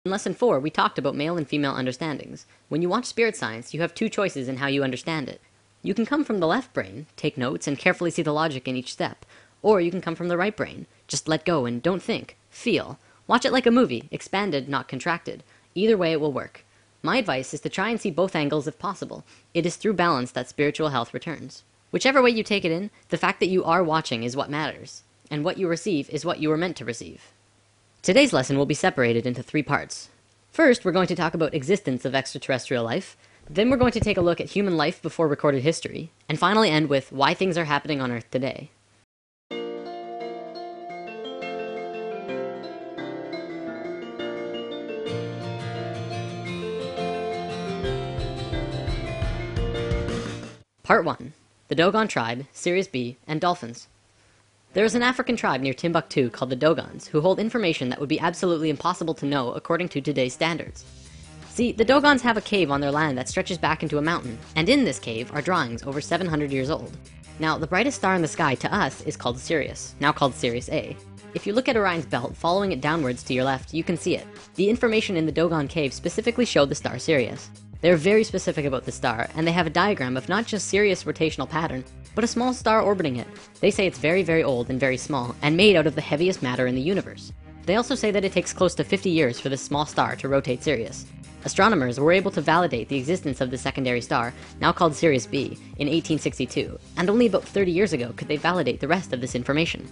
In Lesson 4, we talked about male and female understandings. When you watch spirit science, you have two choices in how you understand it. You can come from the left brain, take notes, and carefully see the logic in each step. Or you can come from the right brain, just let go and don't think, feel. Watch it like a movie, expanded, not contracted. Either way it will work. My advice is to try and see both angles if possible. It is through balance that spiritual health returns. Whichever way you take it in, the fact that you are watching is what matters. And what you receive is what you were meant to receive. Today's lesson will be separated into 3 parts. First, we're going to talk about existence of extraterrestrial life. Then we're going to take a look at human life before recorded history. And finally end with why things are happening on Earth today. Part 1. The Dogon Tribe, Sirius B, and Dolphins. There is an African tribe near Timbuktu called the Dogons, who hold information that would be absolutely impossible to know according to today's standards. See, the Dogons have a cave on their land that stretches back into a mountain, and in this cave are drawings over 700 years old. Now, the brightest star in the sky to us is called Sirius, now called Sirius A. If you look at Orion's belt, following it downwards to your left, you can see it. The information in the Dogon cave specifically showed the star Sirius. They're very specific about the star, and they have a diagram of not just Sirius' rotational pattern, but a small star orbiting it. They say it's very, very old and very small, and made out of the heaviest matter in the universe. They also say that it takes close to 50 years for this small star to rotate Sirius. Astronomers were able to validate the existence of the secondary star, now called Sirius B, in 1862, and only about 30 years ago could they validate the rest of this information.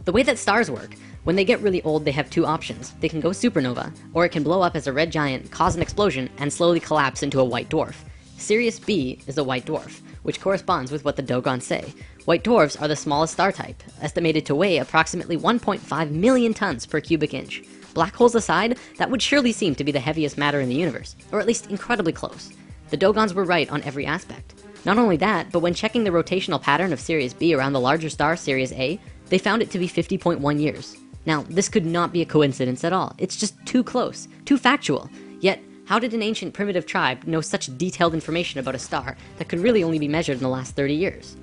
The way that stars work, when they get really old, they have 2 options. They can go supernova, or it can blow up as a red giant, cause an explosion, and slowly collapse into a white dwarf. Sirius B is a white dwarf, which corresponds with what the Dogons say. White dwarfs are the smallest star type, estimated to weigh approximately 1.5 million tons per cubic inch. Black holes aside, that would surely seem to be the heaviest matter in the universe, or at least incredibly close. The Dogons were right on every aspect. Not only that, but when checking the rotational pattern of Sirius B around the larger star Sirius A, they found it to be 50.1 years. Now, this could not be a coincidence at all. It's just too close, too factual. Yet, how did an ancient primitive tribe know such detailed information about a star that could really only be measured in the last 30 years?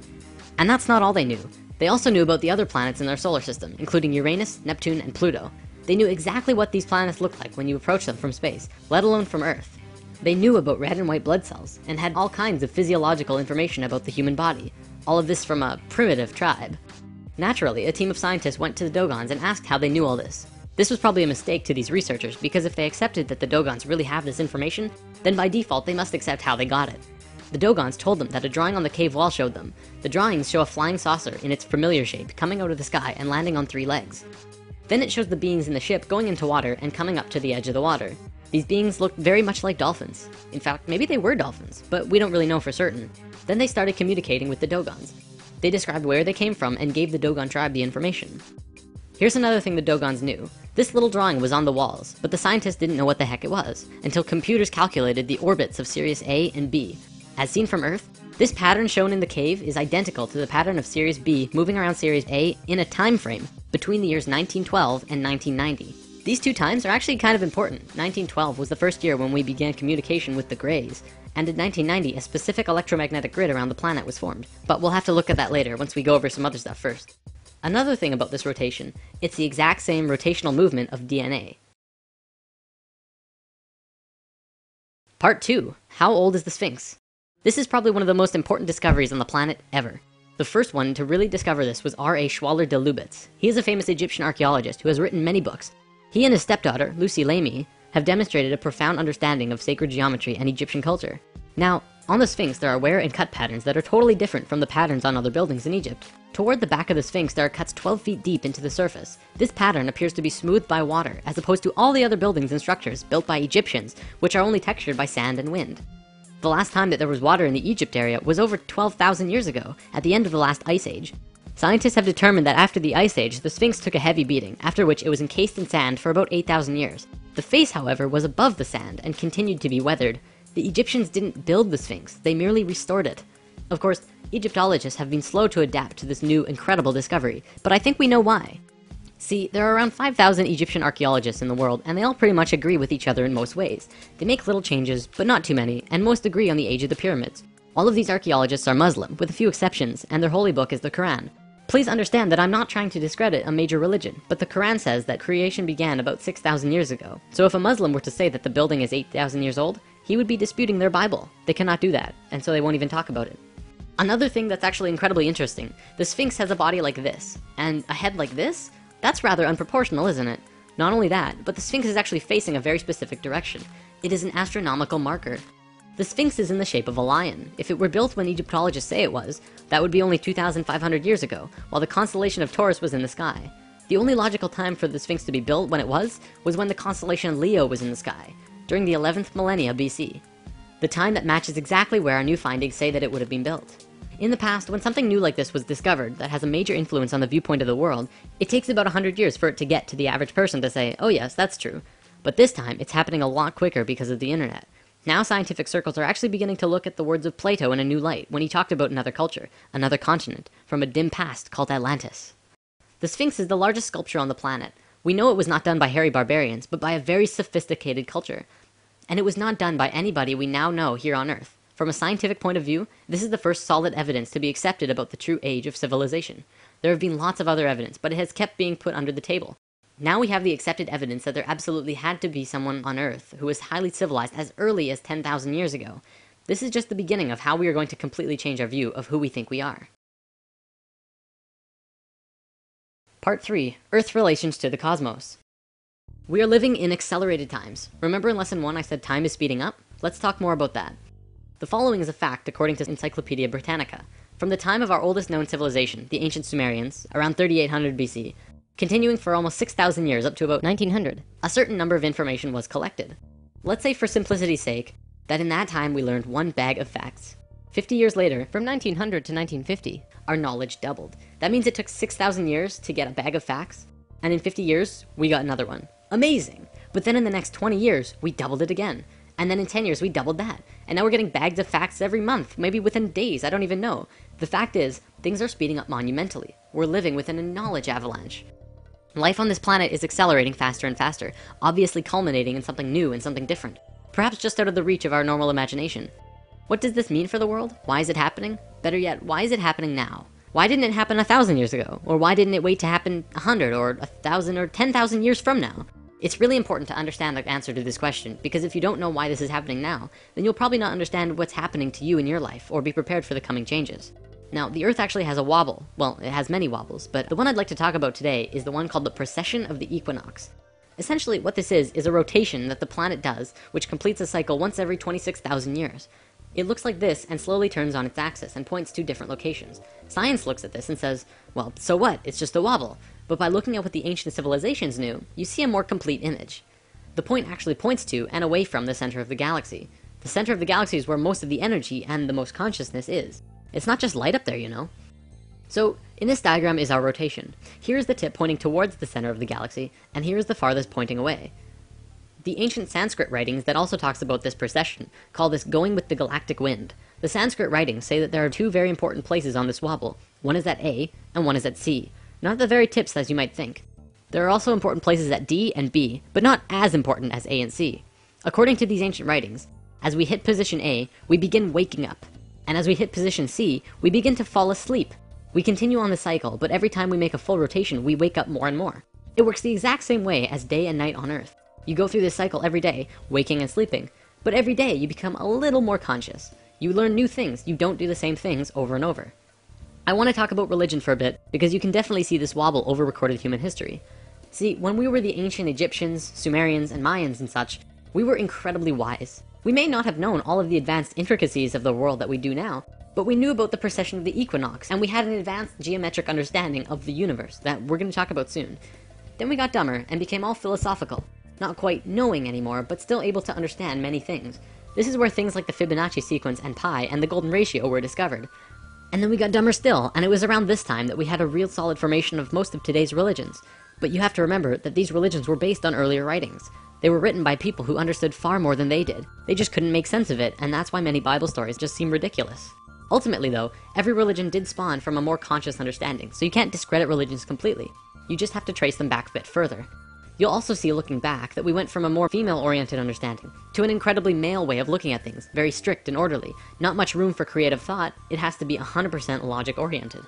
And that's not all they knew. They also knew about the other planets in their solar system, including Uranus, Neptune, and Pluto. They knew exactly what these planets looked like when you approach them from space, let alone from Earth. They knew about red and white blood cells, and had all kinds of physiological information about the human body. All of this from a primitive tribe. Naturally, a team of scientists went to the Dogons and asked how they knew all this. This was probably a mistake to these researchers, because if they accepted that the Dogons really have this information, then by default they must accept how they got it. The Dogons told them that a drawing on the cave wall showed them. The drawings show a flying saucer in its familiar shape coming out of the sky and landing on 3 legs. Then it shows the beings in the ship going into water and coming up to the edge of the water. These beings looked very much like dolphins. In fact, maybe they were dolphins, but we don't really know for certain. Then they started communicating with the Dogons. They described where they came from and gave the Dogon tribe the information. Here's another thing the Dogons knew. This little drawing was on the walls, but the scientists didn't know what the heck it was, until computers calculated the orbits of Sirius A and B. As seen from Earth, this pattern shown in the cave is identical to the pattern of Sirius B moving around Sirius A in a time frame between the years 1912 and 1990. These 2 times are actually kind of important. 1912 was the first year when we began communication with the Greys, and in 1990 a specific electromagnetic grid around the planet was formed. But we'll have to look at that later once we go over some other stuff first. Another thing about this rotation, it's the exact same rotational movement of DNA. Part 2. How old is the Sphinx? This is probably one of the most important discoveries on the planet ever. The first one to really discover this was R.A. Schwaller de Lubitz. He is a famous Egyptian archaeologist who has written many books. He and his stepdaughter, Lucy Lamy, have demonstrated a profound understanding of sacred geometry and Egyptian culture. Now, on the Sphinx there are wear and cut patterns that are totally different from the patterns on other buildings in Egypt. Toward the back of the Sphinx there are cuts 12 feet deep into the surface. This pattern appears to be smoothed by water, as opposed to all the other buildings and structures built by Egyptians, which are only textured by sand and wind. The last time that there was water in the Egypt area was over 12,000 years ago, at the end of the last ice age. Scientists have determined that after the ice age, the Sphinx took a heavy beating, after which it was encased in sand for about 8,000 years. The face, however, was above the sand and continued to be weathered. The Egyptians didn't build the Sphinx, they merely restored it. Of course, Egyptologists have been slow to adapt to this new, incredible discovery, but I think we know why. See, there are around 5,000 Egyptian archaeologists in the world, and they all pretty much agree with each other in most ways. They make little changes, but not too many, and most agree on the age of the pyramids. All of these archaeologists are Muslim, with a few exceptions, and their holy book is the Quran. Please understand that I'm not trying to discredit a major religion, but the Quran says that creation began about 6,000 years ago. So if a Muslim were to say that the building is 8,000 years old, he would be disputing their Bible. They cannot do that, and so they won't even talk about it. Another thing that's actually incredibly interesting, the Sphinx has a body like this, and a head like this? That's rather unproportional, isn't it? Not only that, but the Sphinx is actually facing a very specific direction. It is an astronomical marker. The Sphinx is in the shape of a lion. If it were built when Egyptologists say it was, that would be only 2,500 years ago, while the constellation of Taurus was in the sky. The only logical time for the Sphinx to be built when it was when the constellation Leo was in the sky, during the 11th millennia BC. The time that matches exactly where our new findings say that it would have been built. In the past, when something new like this was discovered that has a major influence on the viewpoint of the world, it takes about 100 years for it to get to the average person to say, oh yes, that's true. But this time, it's happening a lot quicker because of the internet. Now scientific circles are actually beginning to look at the words of Plato in a new light when he talked about another culture, another continent, from a dim past called Atlantis. The Sphinx is the largest sculpture on the planet. We know it was not done by hairy barbarians, but by a very sophisticated culture. And it was not done by anybody we now know here on Earth. From a scientific point of view, this is the first solid evidence to be accepted about the true age of civilization. There have been lots of other evidence, but it has kept being put under the table. Now we have the accepted evidence that there absolutely had to be someone on Earth who was highly civilized as early as 10,000 years ago. This is just the beginning of how we are going to completely change our view of who we think we are. Part 3. Earth's relations to the cosmos. We are living in accelerated times. Remember in lesson 1 I said time is speeding up? Let's talk more about that. The following is a fact according to Encyclopedia Britannica. From the time of our oldest known civilization, the ancient Sumerians, around 3800 BC, continuing for almost 6,000 years up to about 1900, a certain number of information was collected. Let's say for simplicity's sake, that in that time we learned one bag of facts. 50 years later, from 1900 to 1950, our knowledge doubled. That means it took 6,000 years to get a bag of facts, and in 50 years, we got another one. Amazing! But then in the next 20 years, we doubled it again. And then in 10 years, we doubled that. And now we're getting bags of facts every month, maybe within days, I don't even know. The fact is, things are speeding up monumentally. We're living within a knowledge avalanche. Life on this planet is accelerating faster and faster, obviously culminating in something new and something different. Perhaps just out of the reach of our normal imagination. What does this mean for the world? Why is it happening? Better yet, why is it happening now? Why didn't it happen 1,000 years ago? Or why didn't it wait to happen 100 or 1,000 or 10,000 years from now? It's really important to understand the answer to this question, because if you don't know why this is happening now, then you'll probably not understand what's happening to you in your life, or be prepared for the coming changes. Now, the Earth actually has a wobble. Well, it has many wobbles, but the one I'd like to talk about today is the one called the precession of the equinox. Essentially, what this is a rotation that the planet does, which completes a cycle once every 26,000 years. It looks like this and slowly turns on its axis and points to different locations. Science looks at this and says, well, so what? It's just a wobble. But by looking at what the ancient civilizations knew, you see a more complete image. The point actually points to and away from the center of the galaxy. The center of the galaxy is where most of the energy and the most consciousness is. It's not just light up there, you know. So, in this diagram is our rotation. Here's the tip pointing towards the center of the galaxy, and here's the farthest pointing away. The ancient Sanskrit writings that also talks about this precession call this going with the galactic wind. The Sanskrit writings say that there are two very important places on this wobble. One is at A, and one is at C. Not the very tips as you might think. There are also important places at D and B, but not as important as A and C. According to these ancient writings, as we hit position A, we begin waking up. And as we hit position C, we begin to fall asleep. We continue on the cycle, but every time we make a full rotation, we wake up more and more. It works the exact same way as day and night on Earth. You go through this cycle every day, waking and sleeping. But every day, you become a little more conscious. You learn new things. You don't do the same things over and over. I want to talk about religion for a bit, because you can definitely see this wobble over recorded human history. See, when we were the ancient Egyptians, Sumerians, and Mayans and such, we were incredibly wise. We may not have known all of the advanced intricacies of the world that we do now, but we knew about the precession of the equinox, and we had an advanced geometric understanding of the universe that we're going to talk about soon. Then we got dumber and became all philosophical, not quite knowing anymore, but still able to understand many things. This is where things like the Fibonacci sequence and pi and the golden ratio were discovered. And then we got dumber still, and it was around this time that we had a real solid formation of most of today's religions. But you have to remember that these religions were based on earlier writings. They were written by people who understood far more than they did. They just couldn't make sense of it, and that's why many Bible stories just seem ridiculous. Ultimately though, every religion did spawn from a more conscious understanding, so you can't discredit religions completely. You just have to trace them back a bit further. You'll also see looking back that we went from a more female-oriented understanding to an incredibly male way of looking at things, very strict and orderly. Not much room for creative thought, it has to be 100% logic-oriented.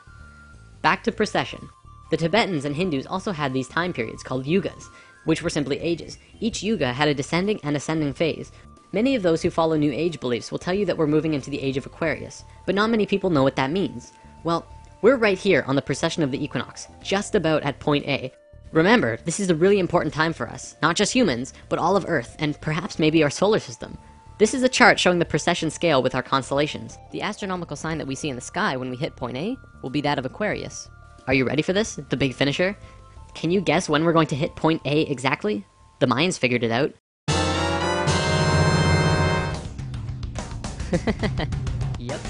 Back to precession. The Tibetans and Hindus also had these time periods called yugas, which were simply ages. Each yuga had a descending and ascending phase. Many of those who follow New Age beliefs will tell you that we're moving into the age of Aquarius, but not many people know what that means. Well, we're right here on the precession of the equinox, just about at point A. Remember, this is a really important time for us, not just humans, but all of Earth, and perhaps maybe our solar system. This is a chart showing the precession scale with our constellations. The astronomical sign that we see in the sky when we hit point A will be that of Aquarius. Are you ready for this? The big finisher? Can you guess when we're going to hit point A exactly? The Mayans figured it out. Yep.